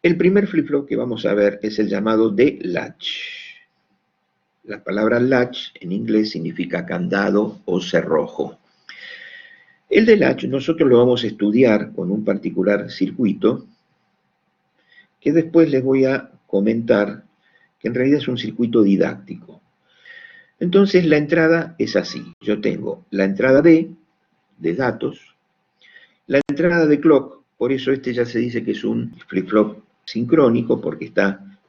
El primer flip-flop que vamos a ver es el llamado de latch. La palabra latch en inglés significa candado o cerrojo. El de latch nosotros lo vamos a estudiar con un particular circuito que después les voy a comentar que en realidad es un circuito didáctico. Entonces la entrada es así. Yo tengo la entrada de datos, la entrada de clock, por eso este ya se dice que es un flip-flop sincrónico, porque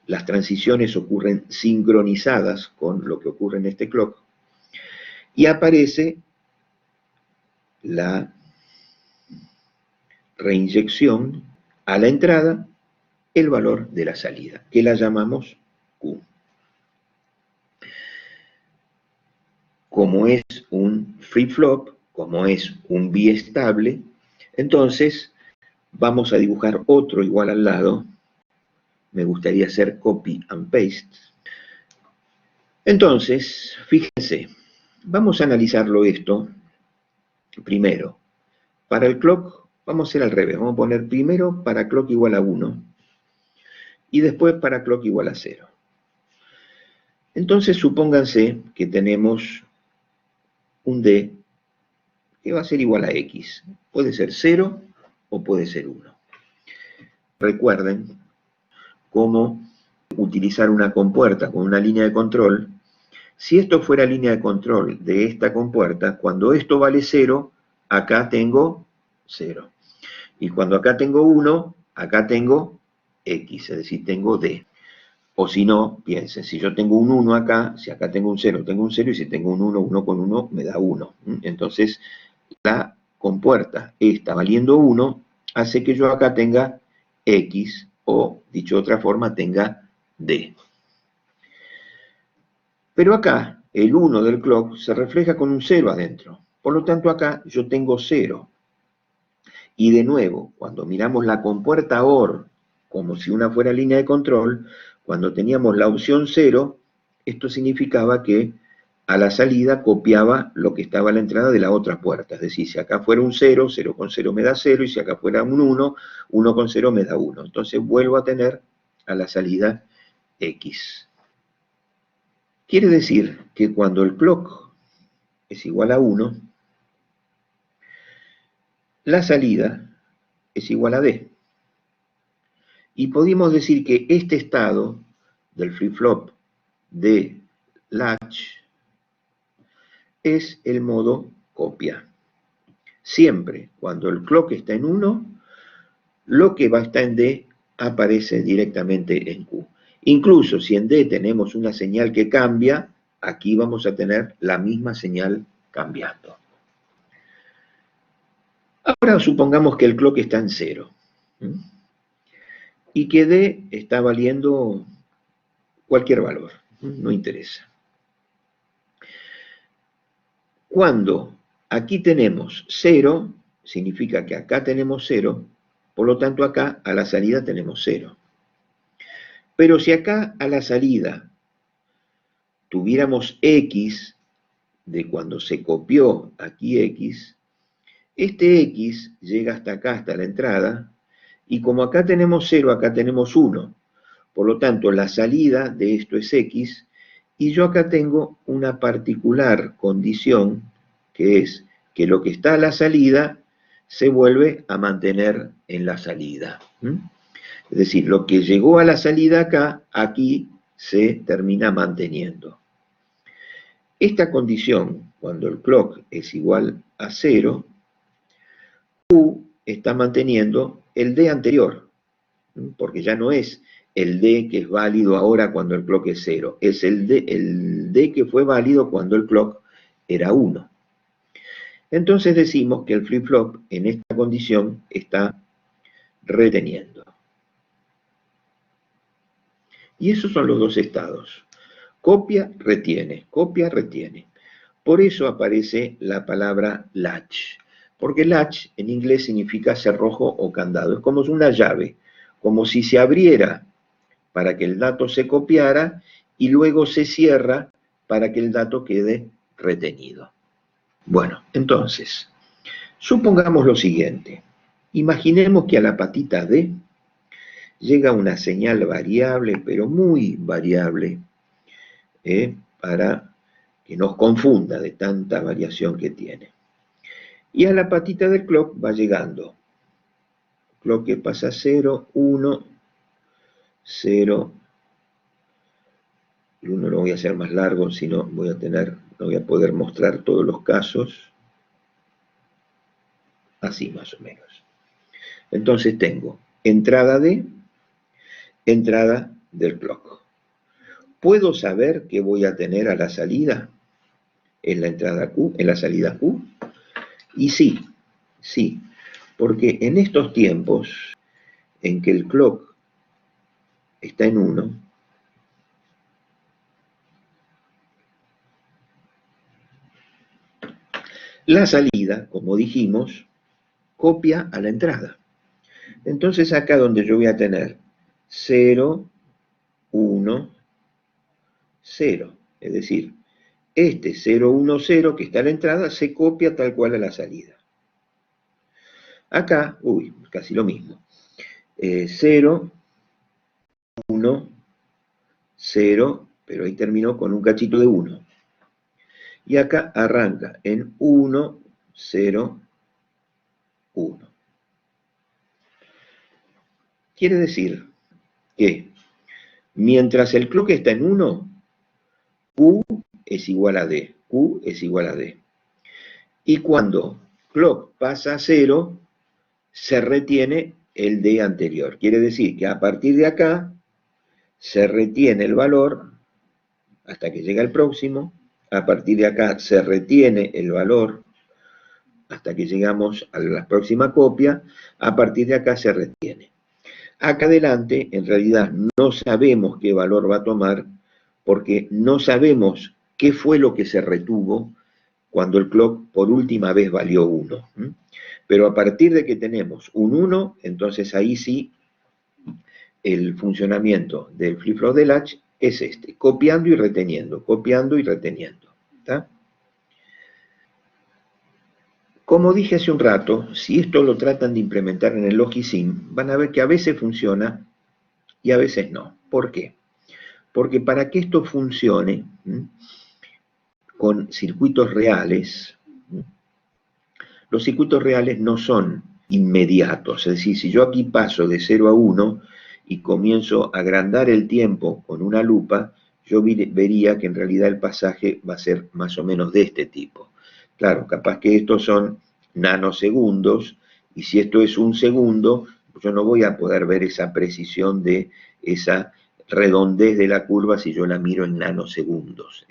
las transiciones ocurren sincronizadas con lo que ocurre en este clock, y aparece la reinyección a la entrada, el valor de la salida, que la llamamos Q. Como es un flip-flop, como es un biestable, entonces vamos a dibujar otro igual al lado. Me gustaría hacer copy and paste. Entonces, fíjense, vamos a analizarlo esto primero. Para el clock, vamos a hacer al revés. Vamos a poner primero para clock igual a 1 y después para clock igual a 0. Entonces, supónganse que tenemos un D que va a ser igual a X. Puede ser 0 o puede ser 1. Recuerden cómo utilizar una compuerta con una línea de control. Si esto fuera línea de control de esta compuerta, cuando esto vale 0, acá tengo 0. Y cuando acá tengo 1, acá tengo X, es decir, tengo D. O si no, piensen, si yo tengo un 1 acá, si acá tengo un 0, tengo un 0, y si tengo un 1, 1 con 1 me da 1. Entonces, la compuerta esta valiendo 1 hace que yo acá tenga X, o dicho de otra forma, tenga D. Pero acá, el 1 del clock se refleja con un 0 adentro. Por lo tanto, acá yo tengo 0. Y de nuevo, cuando miramos la compuerta OR, como si una fuera línea de control, cuando teníamos la opción 0, esto significaba que a la salida copiaba lo que estaba a la entrada de la otra puerta. Es decir, si acá fuera un 0, 0 con 0 me da 0, y si acá fuera un 1, 1 con 0 me da 1. Entonces vuelvo a tener a la salida X. Quiere decir que cuando el clock es igual a 1, la salida es igual a D. Y podemos decir que este estado del flip-flop de latch es el modo copia. Siempre cuando el clock está en 1, lo que va a estar en D aparece directamente en Q. Incluso si en D tenemos una señal que cambia, aquí vamos a tener la misma señal cambiando. Ahora supongamos que el clock está en 0 y que D está valiendo cualquier valor, no interesa. Cuando aquí tenemos 0, significa que acá tenemos 0, por lo tanto acá a la salida tenemos 0. Pero si acá a la salida tuviéramos X, de cuando se copió aquí X, este X llega hasta acá, hasta la entrada, y como acá tenemos 0, acá tenemos 1. Por lo tanto, la salida de esto es X, y yo acá tengo una particular condición, que es que lo que está a la salida se vuelve a mantener en la salida. Es decir, lo que llegó a la salida acá, aquí se termina manteniendo. Esta condición, cuando el clock es igual a 0, Q está manteniendo el D anterior, porque ya no es el D que es válido ahora cuando el clock es 0, es el D que fue válido cuando el clock era 1. Entonces decimos que el flip-flop en esta condición está reteniendo. Y esos son los dos estados. Copia, retiene, copia, retiene. Por eso aparece la palabra latch, porque latch en inglés significa cerrojo o candado. Es como una llave, como si se abriera para que el dato se copiara y luego se cierra para que el dato quede retenido. Bueno, entonces, supongamos lo siguiente. Imaginemos que a la patita D llega una señal variable, pero muy variable, para que nos confunda de tanta variación que tiene. Y a la patita del clock va llegando. Clock que pasa 0, 1, 0. El 1 lo voy a hacer más largo, si no no voy a poder mostrar todos los casos. Así más o menos. Entonces tengo entrada del clock. ¿Puedo saber qué voy a tener a la salida? En la entrada Q, en la salida Q. Y sí, porque en estos tiempos en que el clock está en 1, la salida, como dijimos, copia a la entrada. Entonces acá donde yo voy a tener 0, 1, 0, es decir, este 0, 1, 0 que está a la entrada se copia tal cual a la salida. Acá, casi lo mismo. 0, 1, 0, pero ahí terminó con un cachito de 1. Y acá arranca en 1, 0, 1. Quiere decir que mientras el clock está en 1, Q es igual a D. Q es igual a D. Y cuando clock pasa a 0, se retiene el D anterior. Quiere decir que a partir de acá se retiene el valor hasta que llega el próximo. A partir de acá se retiene el valor hasta que llegamos a la próxima copia. A partir de acá se retiene. Acá adelante, en realidad, no sabemos qué valor va a tomar porque no sabemos qué fue lo que se retuvo cuando el clock por última vez valió 1. Pero a partir de que tenemos un 1, entonces ahí sí el funcionamiento del flip-flop de latch es este, copiando y reteniendo, copiando y reteniendo. ¿Está? Como dije hace un rato, si esto lo tratan de implementar en el Logisim, van a ver que a veces funciona y a veces no. ¿Por qué? Porque para que esto funcione con circuitos reales, los circuitos reales no son inmediatos. Es decir, si yo aquí paso de 0 a 1 y comienzo a agrandar el tiempo con una lupa, yo vería que en realidad el pasaje va a ser más o menos de este tipo. Claro, capaz que estos son nanosegundos, y si esto es un segundo, yo no voy a poder ver esa precisión de esa redondez de la curva si yo la miro en nanosegundos.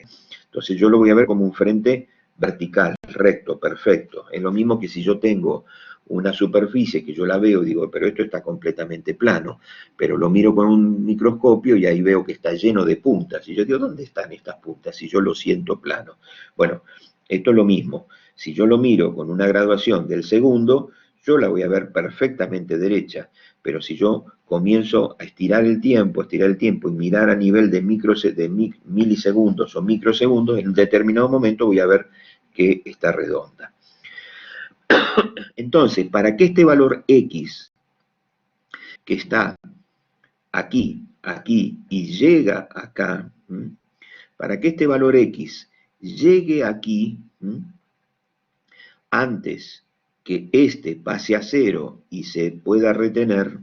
Entonces yo lo voy a ver como un frente vertical, recto, perfecto. Es lo mismo que si yo tengo una superficie que yo la veo y digo, pero esto está completamente plano, pero lo miro con un microscopio y ahí veo que está lleno de puntas. Y yo digo, ¿dónde están estas puntas si yo lo siento plano? Bueno, esto es lo mismo. Si yo lo miro con una graduación del segundo, yo la voy a ver perfectamente derecha. Pero si yo comienzo a estirar el tiempo y mirar a nivel de milisegundos o microsegundos, en un determinado momento voy a ver que está redonda. Entonces, para que este valor X, que está aquí, aquí y llega acá, para que este valor X llegue aquí, antes que este pase a 0 y se pueda retener,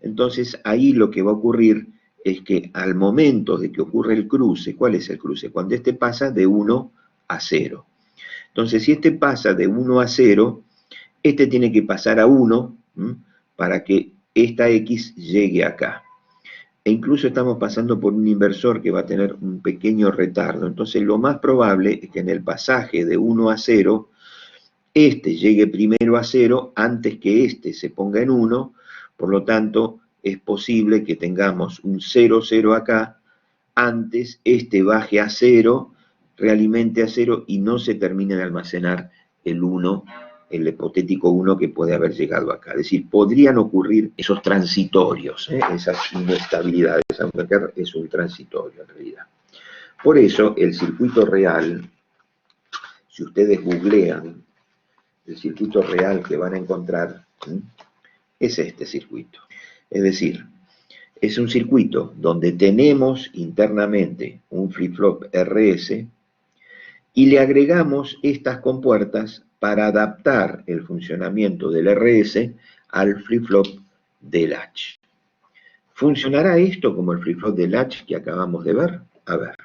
entonces ahí lo que va a ocurrir es que al momento de que ocurre el cruce, ¿cuál es el cruce? Cuando este pasa de 1 a 0. Entonces, si este pasa de 1 a 0, este tiene que pasar a 1 para que esta X llegue acá. E incluso estamos pasando por un inversor que va a tener un pequeño retardo. Entonces, lo más probable es que en el pasaje de 1 a 0, este llegue primero a 0 antes que este se ponga en 1, por lo tanto es posible que tengamos un 0, 0 acá, antes este baje a 0, realimente a 0 y no se termine de almacenar el 1, el hipotético 1 que puede haber llegado acá. Es decir, podrían ocurrir esos transitorios, esas inestabilidades, aunque acá es un transitorio en realidad. Por eso el circuito real, si ustedes googlean, el circuito real que van a encontrar es este circuito. Es decir, es un circuito donde tenemos internamente un flip-flop RS y le agregamos estas compuertas para adaptar el funcionamiento del RS al flip-flop de latch. ¿Funcionará esto como el flip-flop de latch que acabamos de ver? A ver.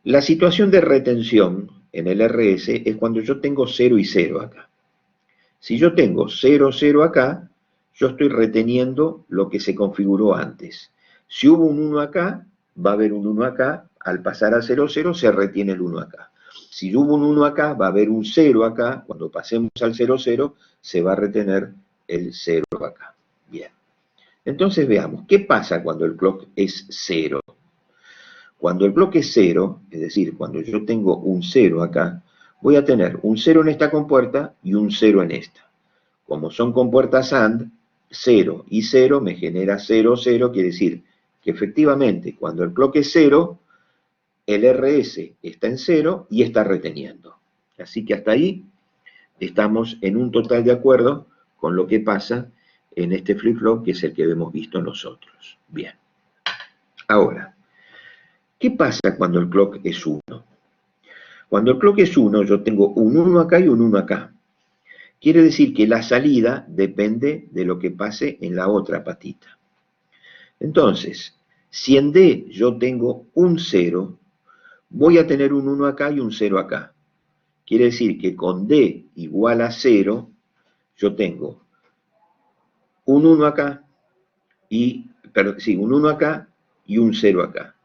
La situación de retención en el RS es cuando yo tengo 0 y 0 acá. Si yo tengo 0, 0 acá, yo estoy reteniendo lo que se configuró antes. Si hubo un 1 acá, va a haber un 1 acá. Al pasar a 0, 0, se retiene el 1 acá. Si hubo un 1 acá, va a haber un 0 acá. Cuando pasemos al 0, 0, se va a retener el 0 acá. Bien. Entonces veamos, ¿qué pasa cuando el clock es 0? Cuando el clock es 0, es decir, cuando yo tengo un 0 acá, voy a tener un 0 en esta compuerta y un 0 en esta. Como son compuertas AND, 0 y 0 me genera 0, 0, quiere decir que efectivamente cuando el clock es 0, el RS está en 0 y está reteniendo. Así que hasta ahí estamos en un total de acuerdo con lo que pasa en este flip-flop que es el que hemos visto nosotros. Bien. Ahora, ¿qué pasa cuando el clock es 1? Cuando el clock es 1, yo tengo un 1 acá y un 1 acá. Quiere decir que la salida depende de lo que pase en la otra patita. Entonces, si en D yo tengo un 0, voy a tener un 1 acá y un 0 acá. Quiere decir que con D igual a 0, yo tengo un 1 acá un 1 acá y un 0 acá.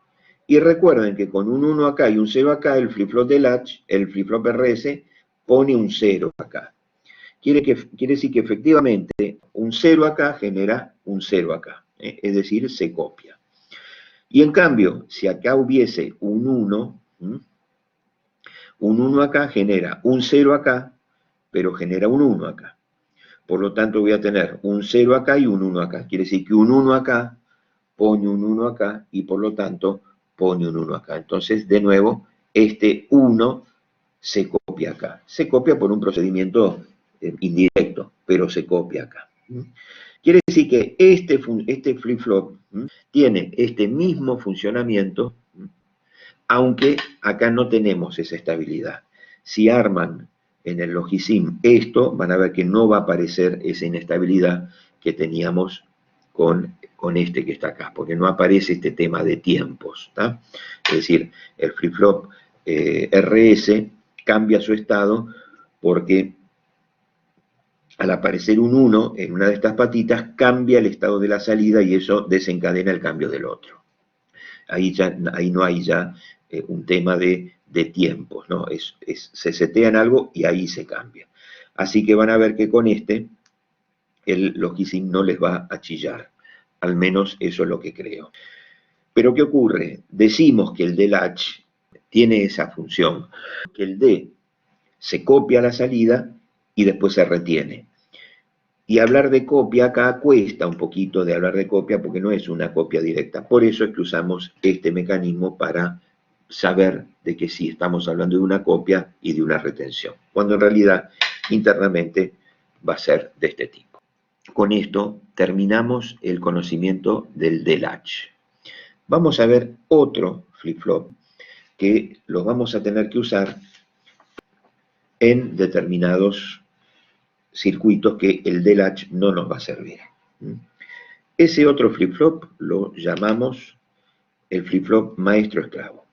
Y recuerden que con un 1 acá y un 0 acá, el flip-flop de latch, el flip-flop RS, pone un 0 acá. Quiere decir que efectivamente un 0 acá genera un 0 acá, es decir, se copia. Y en cambio, si acá hubiese un 1, un 1 acá genera un 0 acá, pero genera un 1 acá. Por lo tanto, voy a tener un 0 acá y un 1 acá. Quiere decir que un 1 acá pone un 1 acá y por lo tanto pone un 1 acá. Entonces, de nuevo, este 1 se copia acá. Se copia por un procedimiento indirecto, pero se copia acá. Quiere decir que este flip-flop tiene este mismo funcionamiento, aunque acá no tenemos esa estabilidad. Si arman en el Logisim esto, van a ver que no va a aparecer esa inestabilidad que teníamos con este que está acá, porque no aparece este tema de tiempos. ¿tá? Es decir, el flip-flop RS cambia su estado porque al aparecer un 1 en una de estas patitas, cambia el estado de la salida y eso desencadena el cambio del otro. Ahí no hay ya un tema de tiempos, ¿no? Se setean algo y ahí se cambia. Así que van a ver que con este, el Logisim no les va a chillar. Al menos eso es lo que creo. Pero ¿qué ocurre? Decimos que el D-Latch tiene esa función, que el D se copia la salida y después se retiene. Y hablar de copia acá cuesta un poquito de hablar de copia porque no es una copia directa. Por eso es que usamos este mecanismo para saber de que sí estamos hablando de una copia y de una retención, cuando en realidad internamente va a ser de este tipo. Con esto terminamos el conocimiento del D-Latch. Vamos a ver otro flip-flop que lo vamos a tener que usar en determinados circuitos que el D-Latch no nos va a servir. Ese otro flip-flop lo llamamos el flip-flop maestro-esclavo.